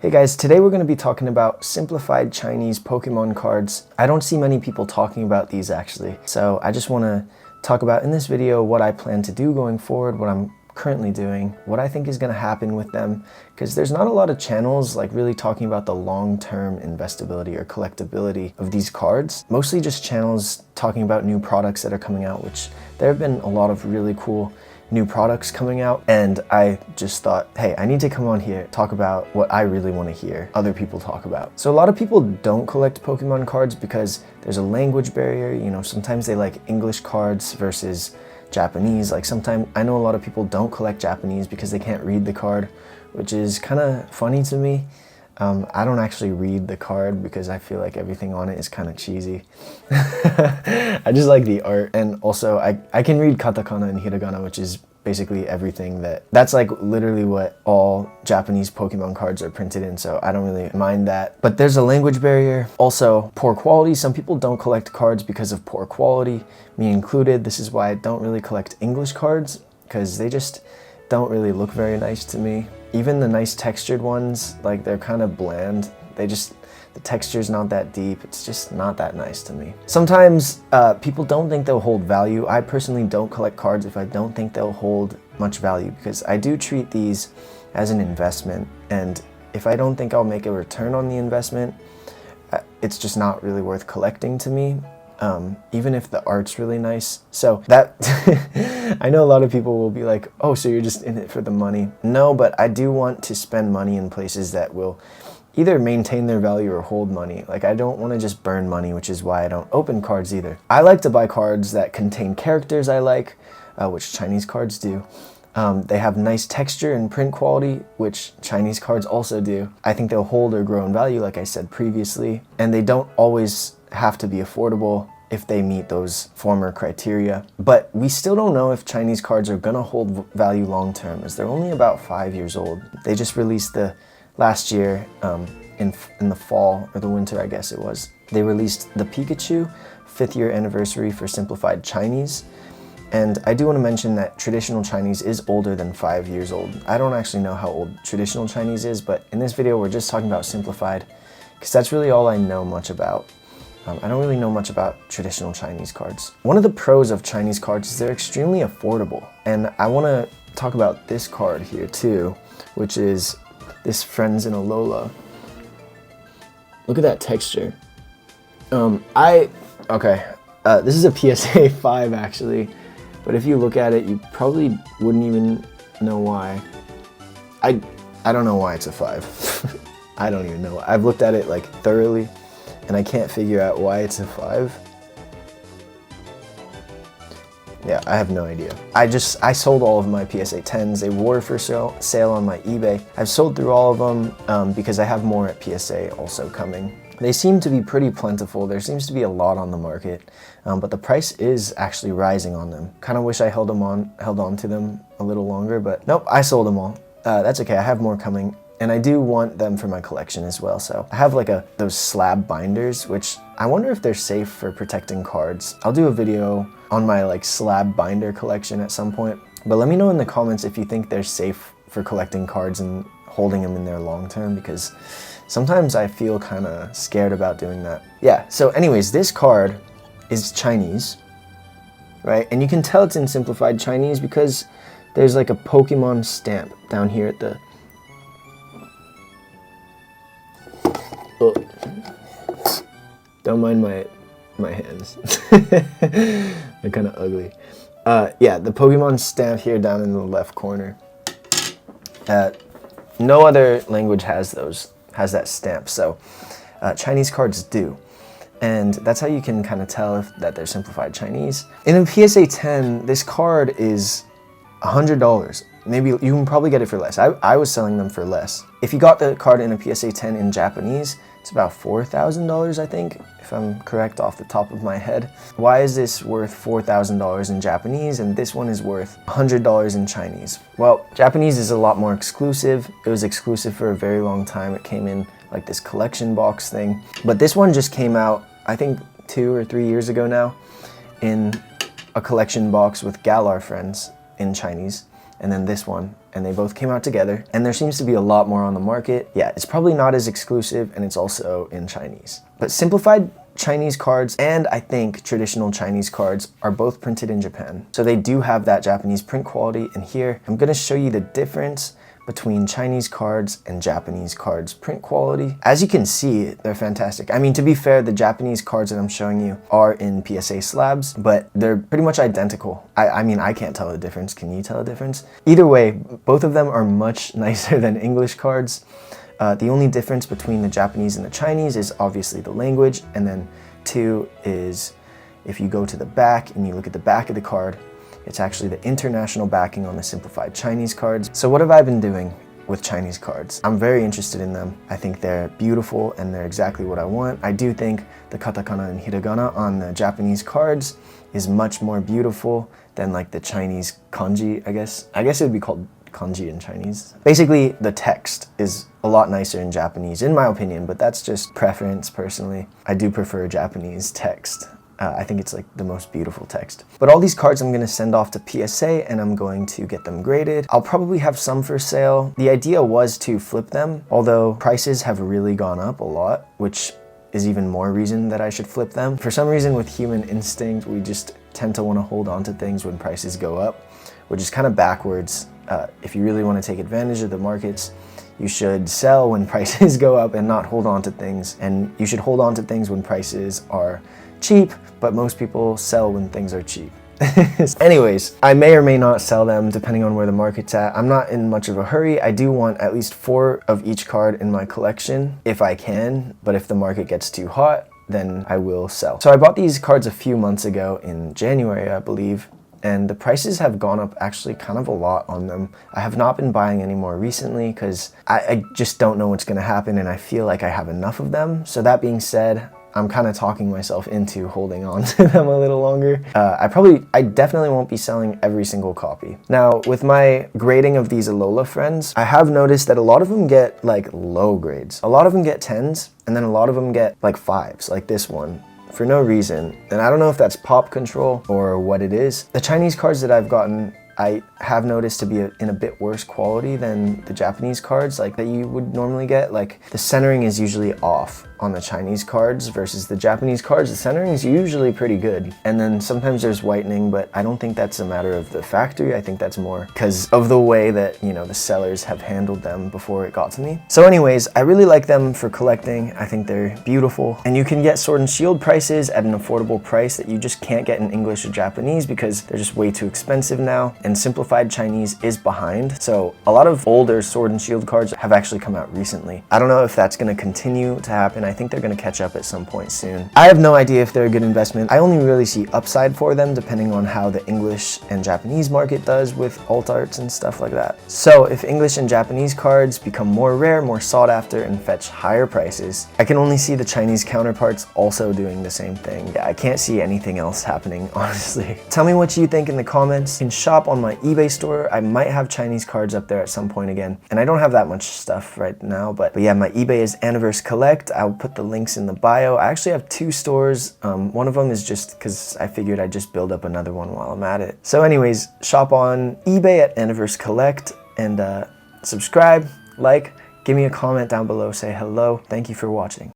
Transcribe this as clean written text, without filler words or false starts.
Hey guys, today we're going to be talking about simplified Chinese Pokemon cards. I don't see many people talking about these actually, so I just want to talk about in this video what I plan to do going forward, what I'm currently doing, what I think is going to happen with them, because there's not a lot of channels like really talking about the long-term investability or collectability of these cards. Mostly just channels talking about new products that are coming out, which there have been a lot of really cool new products coming out, and I just thought, hey, I need to come on here, talk about what I really want to hear other people talk about. So a lot of people don't collect Pokemon cards because there's a language barrier. You know, sometimes they like English cards versus Japanese. Like sometimes I know a lot of people don't collect Japanese because they can't read the card, which is kind of funny to me. I don't actually read the card because I feel like everything on it is kind of cheesy. I just like the art, and also I can read katakana and hiragana, which is basically everything that's like literally what all Japanese Pokemon cards are printed in, so I don't really mind that. But there's a language barrier. Also, poor quality. Some people don't collect cards because of poor quality, me included. This is why I don't really collect English cards, because they just don't really look very nice to me. Even the nice textured ones, like they're kind of bland. The texture's not that deep. It's just not that nice to me. Sometimes people don't think they'll hold value. I personally don't collect cards if I don't think they'll hold much value, because I do treat these as an investment, and if I don't think I'll make a return on the investment, it's just not really worth collecting to me. Even if the art's really nice. So that, I know a lot of people will be like, oh, so you're just in it for the money. No, but I do want to spend money in places that will either maintain their value or hold money. Like I don't want to just burn money, which is why I don't open cards either. I like to buy cards that contain characters I like, which Chinese cards do. They have nice texture and print quality, which Chinese cards also do. I think they'll hold or grow in value, like I said previously, and they don't always have to be affordable if they meet those former criteria. But we still don't know if Chinese cards are gonna hold value long term, as they're only about 5 years old. They just released last year, in the fall or the winter, I guess it was. They released the Pikachu 5th year anniversary for simplified Chinese. And I do want to mention that traditional Chinese is older than 5 years old. I don't actually know how old traditional Chinese is, but in this video we're just talking about simplified, because that's really all I know much about. I don't really know much about traditional Chinese cards. One of the pros of Chinese cards is they're extremely affordable. And I want to talk about this card here too, which is this Friends in Alola. Look at that texture. This is a PSA 5 actually, but if you look at it, you probably wouldn't even know why. I don't know why it's a 5. I don't even know. I've looked at it like thoroughly, and I can't figure out why it's a 5. Yeah, I have no idea. I sold all of my PSA 10s. They were for sale on my eBay. I've sold through all of them because I have more at PSA also coming. They seem to be pretty plentiful. There seems to be a lot on the market, but the price is actually rising on them. Kind of wish I held on to them a little longer, but nope, I sold them all. That's okay, I have more coming. And I do want them for my collection as well. So I have like those slab binders, which I wonder if they're safe for protecting cards. I'll do a video on my like slab binder collection at some point. But let me know in the comments if you think they're safe for collecting cards and holding them in there long term, because sometimes I feel kind of scared about doing that. Yeah, so anyways, this card is Chinese, right? And you can tell it's in simplified Chinese because there's like a Pokemon stamp down here at the... Oh. Don't mind my hands. They're kind of ugly. Yeah, the Pokemon stamp here down in the left corner. No other language has that stamp, so Chinese cards do. And that's how you can kind of tell that they're simplified Chinese. In a PSA 10, this card is $100. Maybe you can probably get it for less. I was selling them for less. If you got the card in a PSA 10 in Japanese, it's about $4,000, I think, if I'm correct off the top of my head. Why is this worth $4,000 in Japanese and this one is worth $100 in Chinese? Well, Japanese is a lot more exclusive. It was exclusive for a very long time. It came in like this collection box thing. But this one just came out, I think 2 or 3 years ago now, in a collection box with Galar Friends in Chinese. And then this one, and they both came out together, and there seems to be a lot more on the market. Yeah, it's probably not as exclusive, and it's also in Chinese. But simplified Chinese cards and I think traditional Chinese cards are both printed in Japan. So they do have that Japanese print quality, and here I'm gonna show you the difference between Chinese cards and Japanese cards print quality. As you can see, they're fantastic. I mean, to be fair, the Japanese cards that I'm showing you are in PSA slabs, but they're pretty much identical. I mean, I can't tell the difference. Can you tell the difference? Either way, both of them are much nicer than English cards. The only difference between the Japanese and the Chinese is obviously the language, and then two is if you go to the back and you look at the back of the card, it's actually the international backing on the simplified Chinese cards. So what have I been doing with Chinese cards? I'm very interested in them. I think they're beautiful and they're exactly what I want. I do think the katakana and hiragana on the Japanese cards is much more beautiful than like the Chinese kanji, I guess. I guess it would be called kanji in Chinese. Basically, the text is a lot nicer in Japanese, in my opinion, but that's just preference personally. I do prefer Japanese text. I think it's like the most beautiful text. But all these cards I'm gonna send off to PSA and I'm going to get them graded. I'll probably have some for sale. The idea was to flip them, although prices have really gone up a lot, which is even more reason that I should flip them. For some reason with human instinct, we just tend to wanna hold on to things when prices go up, which is kind of backwards. If you really wanna take advantage of the markets, you should sell when prices go up and not hold on to things. And you should hold on to things when prices are cheap, but most people sell when things are cheap. Anyways, I may or may not sell them depending on where the market's at. I'm not in much of a hurry. I do want at least 4 of each card in my collection if I can, but if the market gets too hot, then I will sell. So I bought these cards a few months ago in January, I believe, and the prices have gone up actually kind of a lot on them. I have not been buying any more recently because I just don't know what's gonna happen and I feel like I have enough of them. So that being said, I'm kind of talking myself into holding on to them a little longer. I definitely won't be selling every single copy. Now, with my grading of these Alola friends, I have noticed that a lot of them get like low grades. A lot of them get 10s, and then a lot of them get like 5s, like this one, for no reason. And I don't know if that's pop control or what it is. The Chinese cards that I've gotten, I have noticed to be in a bit worse quality than the Japanese cards like that you would normally get. Like the centering is usually off on the Chinese cards versus the Japanese cards. The centering is usually pretty good. And then sometimes there's whitening, but I don't think that's a matter of the factory. I think that's more because of the way that, you know, the sellers have handled them before it got to me. So anyways, I really like them for collecting. I think they're beautiful. And you can get Sword and Shield prices at an affordable price that you just can't get in English or Japanese because they're just way too expensive now. And simplified Chinese is behind. So a lot of older Sword and Shield cards have actually come out recently. I don't know if that's gonna continue to happen. I think they're gonna catch up at some point soon. I have no idea if they're a good investment. I only really see upside for them depending on how the English and Japanese market does with alt arts and stuff like that. So if English and Japanese cards become more rare, more sought after, and fetch higher prices, I can only see the Chinese counterparts also doing the same thing. Yeah, I can't see anything else happening, honestly. Tell me what you think in the comments. You can shop on my eBay store. I might have Chinese cards up there at some point again. And I don't have that much stuff right now, but yeah, my eBay is Aniverse Collect. I'll put the links in the bio. I actually have 2 stores. One of them is just because I figured I'd just build up another one while I'm at it. So anyways, shop on eBay at Aniverse Collect and subscribe, like, give me a comment down below, say hello. Thank you for watching.